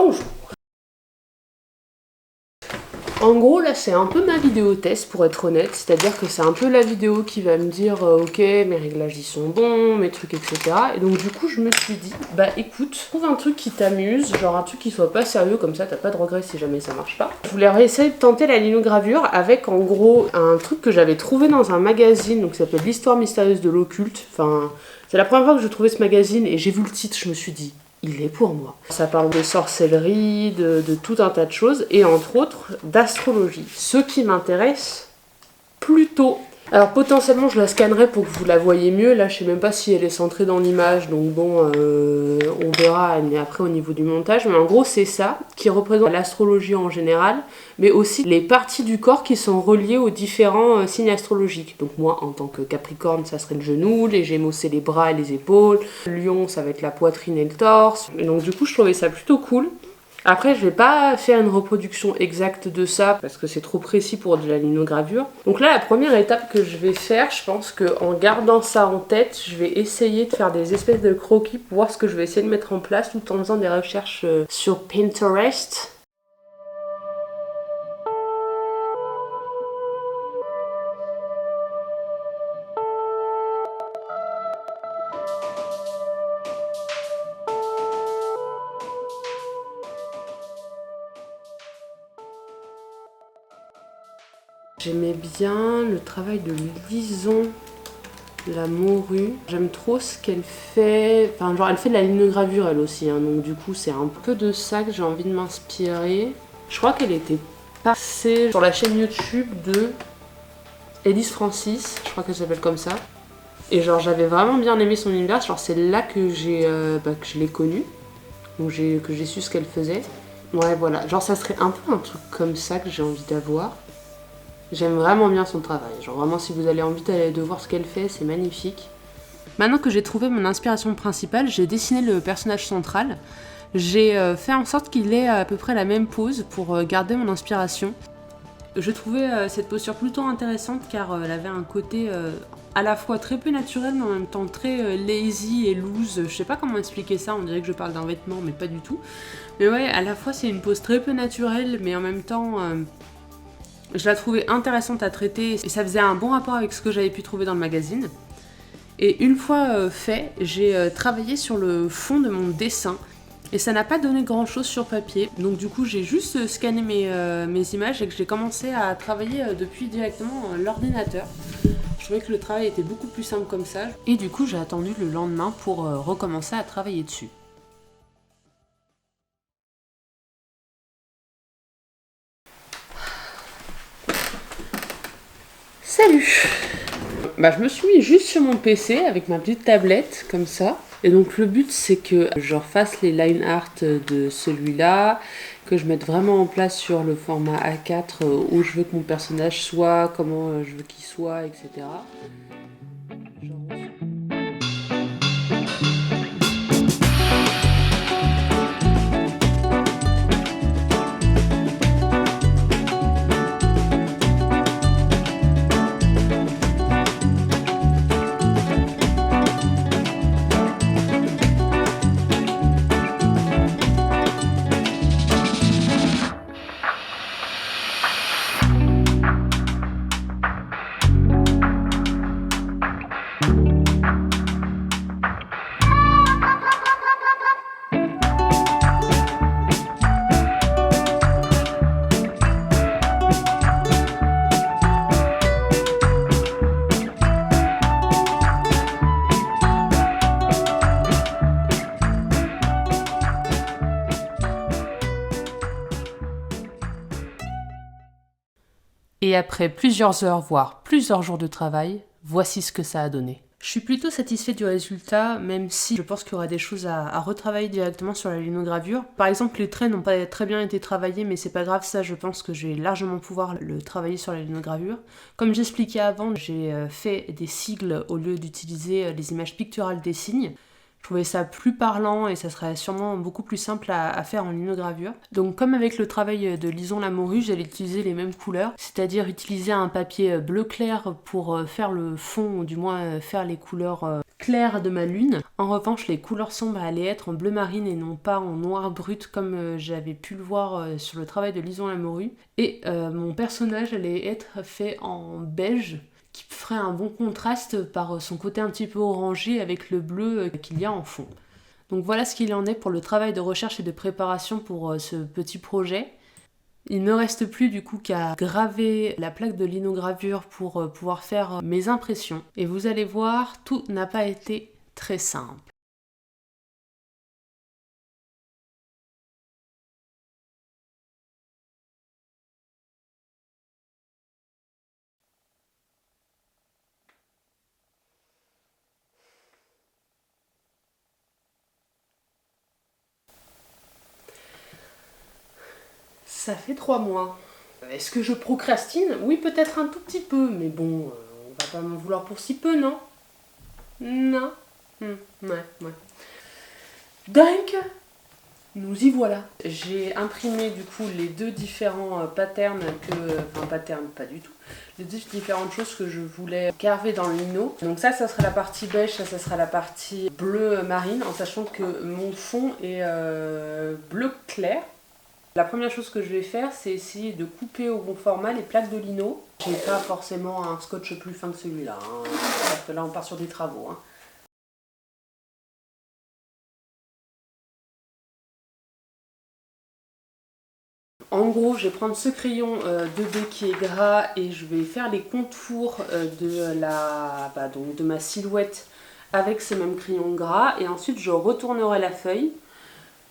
Bonjour. En gros là c'est un peu ma vidéo test pour être honnête, c'est-à-dire que c'est un peu la vidéo qui va me dire ok mes réglages ils sont bons, mes trucs etc. Et donc du coup je me suis dit bah écoute, trouve un truc qui t'amuse, genre un truc qui soit pas sérieux comme ça t'as pas de regrets si jamais ça marche pas. Je voulais essayer de tenter la linogravure avec en gros un truc que j'avais trouvé dans un magazine donc qui s'appelle l'histoire mystérieuse de l'occulte. Enfin c'est la première fois que je trouvais ce magazine et j'ai vu le titre, je me suis dit il est pour moi. Ça parle de sorcellerie, de tout un tas de choses, et entre autres d'astrologie. Ce qui m'intéresse plutôt. Alors potentiellement je la scannerai pour que vous la voyez mieux, là je sais même pas si elle est centrée dans l'image, donc bon, on verra après au niveau du montage, mais en gros c'est ça, qui représente l'astrologie en général, mais aussi les parties du corps qui sont reliées aux différents signes astrologiques. Donc moi en tant que Capricorne ça serait le genou, les Gémeaux c'est les bras et les épaules, Lion ça va être la poitrine et le torse, et donc du coup je trouvais ça plutôt cool. Après, je vais pas faire une reproduction exacte de ça parce que c'est trop précis pour de la linogravure. Donc là, la première étape que je vais faire, je pense qu'en gardant ça en tête, je vais essayer de faire des espèces de croquis pour voir ce que je vais essayer de mettre en place tout en faisant des recherches sur Pinterest. J'aimais bien le travail de Lison la morue. J'aime trop ce qu'elle fait. Enfin, genre, elle fait de la linogravure elle aussi. Hein, donc, du coup, c'est un peu de ça que j'ai envie de m'inspirer. Je crois qu'elle était passée sur la chaîne YouTube de Elise Francis. Je crois qu'elle s'appelle comme ça. Et genre, j'avais vraiment bien aimé son univers. Genre, c'est là que je l'ai connue. Donc, que j'ai su ce qu'elle faisait. Ouais, voilà. Genre, ça serait un peu un truc comme ça que j'ai envie d'avoir. J'aime vraiment bien son travail, genre vraiment si vous avez envie de voir ce qu'elle fait, c'est magnifique. Maintenant que j'ai trouvé mon inspiration principale, j'ai dessiné le personnage central. J'ai fait en sorte qu'il ait à peu près la même pose pour garder mon inspiration. Je trouvais cette posture plutôt intéressante car elle avait un côté à la fois très peu naturel mais en même temps très lazy et loose. Je sais pas comment expliquer ça, on dirait que je parle d'un vêtement mais pas du tout. Mais ouais, à la fois c'est une pose très peu naturelle mais en même temps... je la trouvais intéressante à traiter et ça faisait un bon rapport avec ce que j'avais pu trouver dans le magazine. Et une fois fait, j'ai travaillé sur le fond de mon dessin et ça n'a pas donné grand chose sur papier. Donc du coup j'ai juste scanné mes images et que j'ai commencé à travailler depuis directement l'ordinateur. Je trouvais que le travail était beaucoup plus simple comme ça. Et du coup j'ai attendu le lendemain pour recommencer à travailler dessus. Salut! Bah, je me suis mis juste sur mon PC avec ma petite tablette comme ça. Et donc le but c'est que je refasse les line art de celui-là, que je mette vraiment en place sur le format A4 où je veux que mon personnage soit, comment je veux qu'il soit, etc. Et après plusieurs heures, voire plusieurs jours de travail, voici ce que ça a donné. Je suis plutôt satisfaite du résultat, même si je pense qu'il y aura des choses à retravailler directement sur la linogravure. Par exemple, les traits n'ont pas très bien été travaillés, mais c'est pas grave, ça je pense que je vais largement pouvoir le travailler sur la linogravure. Comme j'expliquais avant, j'ai fait des sigles au lieu d'utiliser les images picturales des signes. Je trouvais ça plus parlant et ça serait sûrement beaucoup plus simple à faire en linogravure. Donc comme avec le travail de Lison la morue, j'allais utiliser les mêmes couleurs, c'est-à-dire utiliser un papier bleu clair pour faire le fond, ou du moins faire les couleurs clair de ma lune. En revanche, les couleurs sombres allaient être en bleu marine et non pas en noir brut comme j'avais pu le voir sur le travail de Lison Lamoureux. Et mon personnage allait être fait en beige, qui ferait un bon contraste par son côté un petit peu orangé avec le bleu qu'il y a en fond. Donc voilà ce qu'il en est pour le travail de recherche et de préparation pour ce petit projet. Il ne me reste plus du coup qu'à graver la plaque de linogravure pour pouvoir faire mes impressions. Et vous allez voir, tout n'a pas été très simple. Ça fait 3 mois. Est-ce que je procrastine? Oui, peut-être un tout petit peu, mais bon, on va pas m'en vouloir pour si peu, non? Non. Ouais. Donc, nous y voilà. J'ai imprimé du coup les deux différents patterns enfin patterns pas du tout, les deux différentes choses que je voulais carver dans le lino. Donc ça sera la partie beige, ça sera la partie bleu marine, en sachant que mon fond est bleu clair. La première chose que je vais faire, c'est essayer de couper au bon format les plaques de lino. J'ai pas forcément un scotch plus fin que celui-là, hein, parce que là on part sur des travaux. Hein. En gros, je vais prendre ce crayon 2B qui est gras et je vais faire les contours de ma silhouette avec ce même crayon gras. Et ensuite, je retournerai la feuille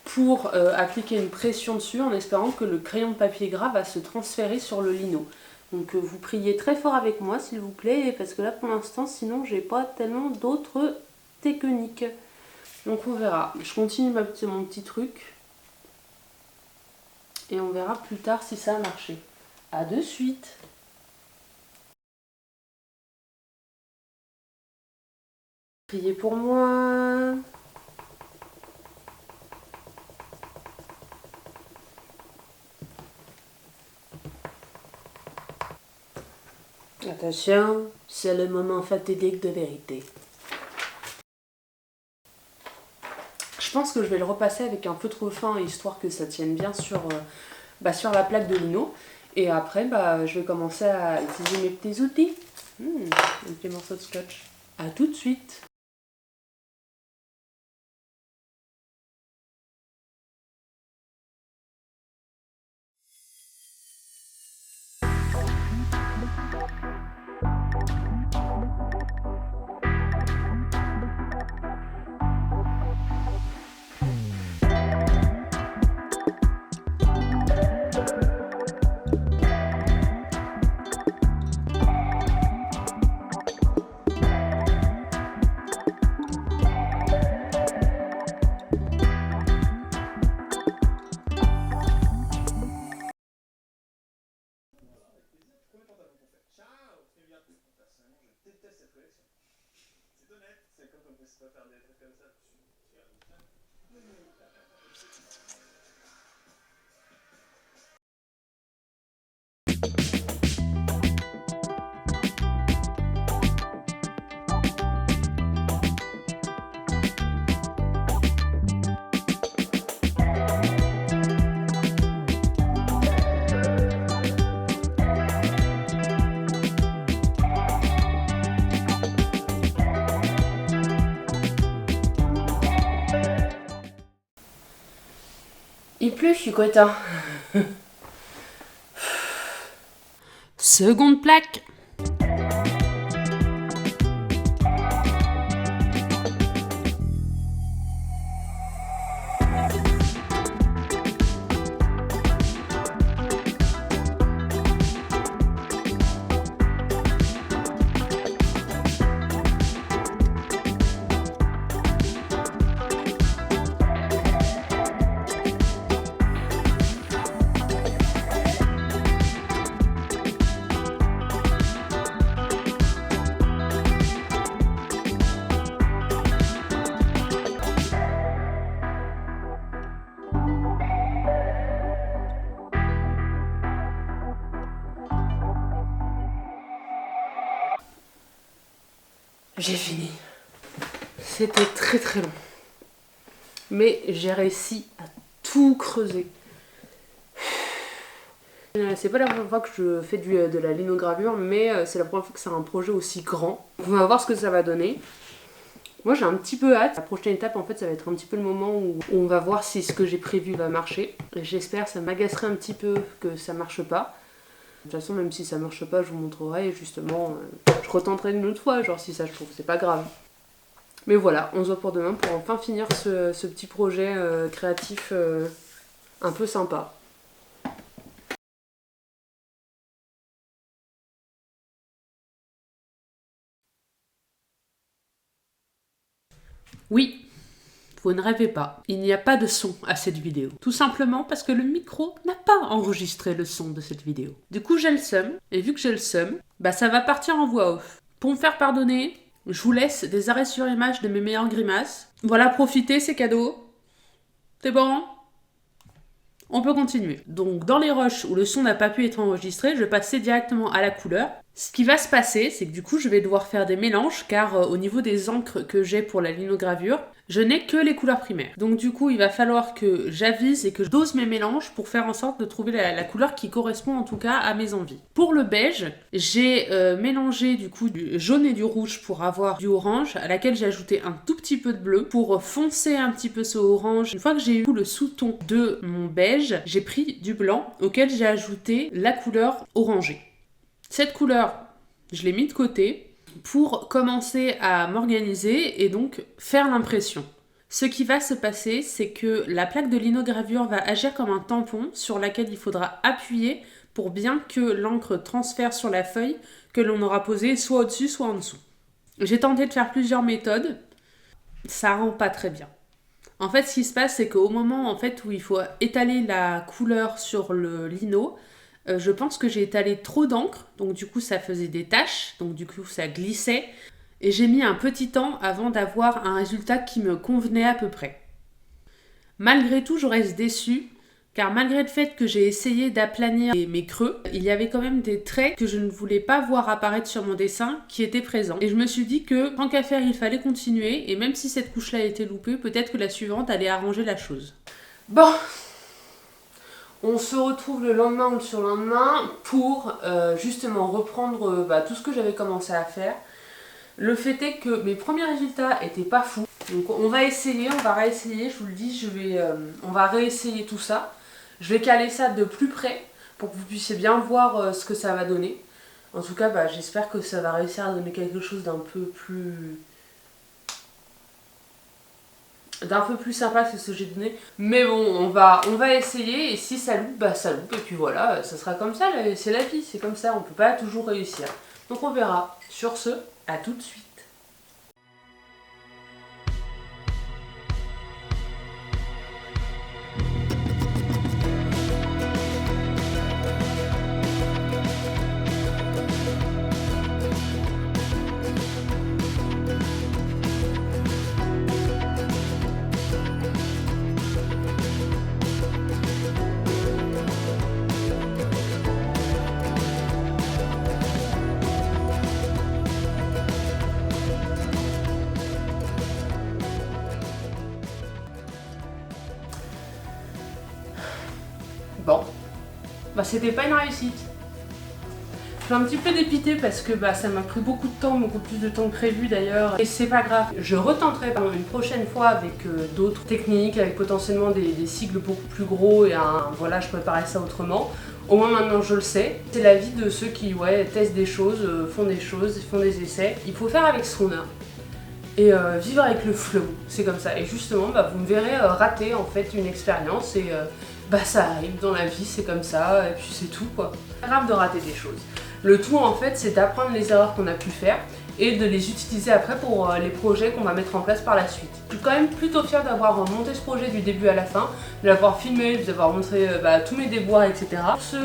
pour appliquer une pression dessus en espérant que le crayon de papier gras va se transférer sur le lino. Donc vous priez très fort avec moi s'il vous plaît, parce que là pour l'instant, sinon j'ai pas tellement d'autres techniques. Donc on verra. Je continue mon petit truc. Et on verra plus tard si ça a marché. A de suite. Priez pour moi. Attention, c'est le moment fatidique de vérité. Je pense que je vais le repasser avec un feutre fin histoire que ça tienne bien sur la plaque de lino. Et après, je vais commencer à utiliser mes petits outils. Un petit morceau de scotch. A tout de suite. Il pleut, je suis content. Seconde plaque. J'ai fini. C'était très très long. Mais j'ai réussi à tout creuser. C'est pas la première fois que je fais de la linogravure, mais c'est la première fois que c'est un projet aussi grand. On va voir ce que ça va donner. Moi j'ai un petit peu hâte. La prochaine étape en fait ça va être un petit peu le moment où on va voir si ce que j'ai prévu va marcher. J'espère, ça m'agacerait un petit peu que ça marche pas. De toute façon même si ça marche pas je vous montrerai et justement je retenterai une autre fois, genre si ça je trouve, c'est pas grave. Mais voilà, on se voit pour demain pour enfin finir ce petit projet créatif un peu sympa. Oui, vous ne rêvez pas, il n'y a pas de son à cette vidéo. Tout simplement parce que le micro n'a pas enregistré le son de cette vidéo. Du coup j'ai le seum, et vu que j'ai le seum, bah ça va partir en voix off. Pour me faire pardonner, je vous laisse des arrêts sur image de mes meilleures grimaces. Voilà, profitez, c'est cadeau. C'est bon ? On peut continuer. Donc dans les rushs où le son n'a pas pu être enregistré, je vais passer directement à la couleur. Ce qui va se passer, c'est que du coup je vais devoir faire des mélanges car au niveau des encres que j'ai pour la linogravure, je n'ai que les couleurs primaires. Donc du coup il va falloir que j'avise et que je dose mes mélanges pour faire en sorte de trouver la couleur qui correspond en tout cas à mes envies. Pour le beige, j'ai mélangé du coup du jaune et du rouge pour avoir du orange, à laquelle j'ai ajouté un tout petit peu de bleu pour foncer un petit peu ce orange. Une fois que j'ai eu le sous-ton de mon beige, j'ai pris du blanc auquel j'ai ajouté la couleur orangée. Cette couleur, je l'ai mis de côté pour commencer à m'organiser et donc faire l'impression. Ce qui va se passer, c'est que la plaque de linogravure va agir comme un tampon sur laquelle il faudra appuyer pour bien que l'encre transfère sur la feuille que l'on aura posée soit au-dessus, soit en dessous. J'ai tenté de faire plusieurs méthodes, ça rend pas très bien. En fait, ce qui se passe, c'est qu'au moment où il faut étaler la couleur sur le lino, je pense que j'ai étalé trop d'encre, donc du coup ça faisait des taches, donc du coup ça glissait, et j'ai mis un petit temps avant d'avoir un résultat qui me convenait à peu près. Malgré tout, je reste déçue, car malgré le fait que j'ai essayé d'aplanir mes creux, il y avait quand même des traits que je ne voulais pas voir apparaître sur mon dessin qui étaient présents. Et je me suis dit que, tant qu'à faire, il fallait continuer, et même si cette couche-là était loupée, peut-être que la suivante allait arranger la chose. Bon, on se retrouve le lendemain ou le surlendemain pour justement reprendre tout ce que j'avais commencé à faire. Le fait est que mes premiers résultats étaient pas fous. Donc on va réessayer, je vous le dis, on va réessayer tout ça. Je vais caler ça de plus près pour que vous puissiez bien voir ce que ça va donner. En tout cas, j'espère que ça va réussir à donner quelque chose d'un peu plus sympa que ce que j'ai donné. Mais bon, on va essayer et si ça loupe, ça loupe. Et puis voilà, ça sera comme ça, c'est la vie, c'est comme ça, on peut pas toujours réussir. Donc on verra. Sur ce, à tout de suite. Bon, c'était pas une réussite. Je suis un petit peu dépitée parce que ça m'a pris beaucoup de temps, beaucoup plus de temps que prévu d'ailleurs. Et c'est pas grave, je retenterai une prochaine fois avec d'autres techniques, avec potentiellement des cycles beaucoup plus gros et voilà, je préparais ça autrement. Au moins maintenant je le sais. C'est la vie de ceux qui testent des choses, font des essais. Il faut faire avec ce qu'on a. Et vivre avec le flow, c'est comme ça. Et justement, vous me verrez rater en fait une expérience et ça arrive dans la vie, c'est comme ça, et puis c'est tout quoi. C'est pas grave de rater des choses. Le tout en fait, c'est d'apprendre les erreurs qu'on a pu faire et de les utiliser après pour les projets qu'on va mettre en place par la suite. Je suis quand même plutôt fière d'avoir monté ce projet du début à la fin, de l'avoir filmé, de vous avoir montré tous mes déboires, etc. Pour ce,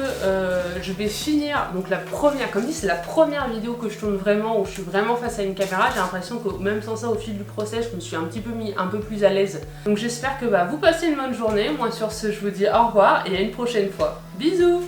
je vais finir, donc la première, comme dit, c'est la première vidéo que je tourne vraiment, où je suis vraiment face à une caméra. J'ai l'impression que même sans ça, au fil du process, je me suis un petit peu mis un peu plus à l'aise. Donc j'espère que vous passez une bonne journée. Moi sur ce, je vous dis au revoir et à une prochaine fois. Bisous!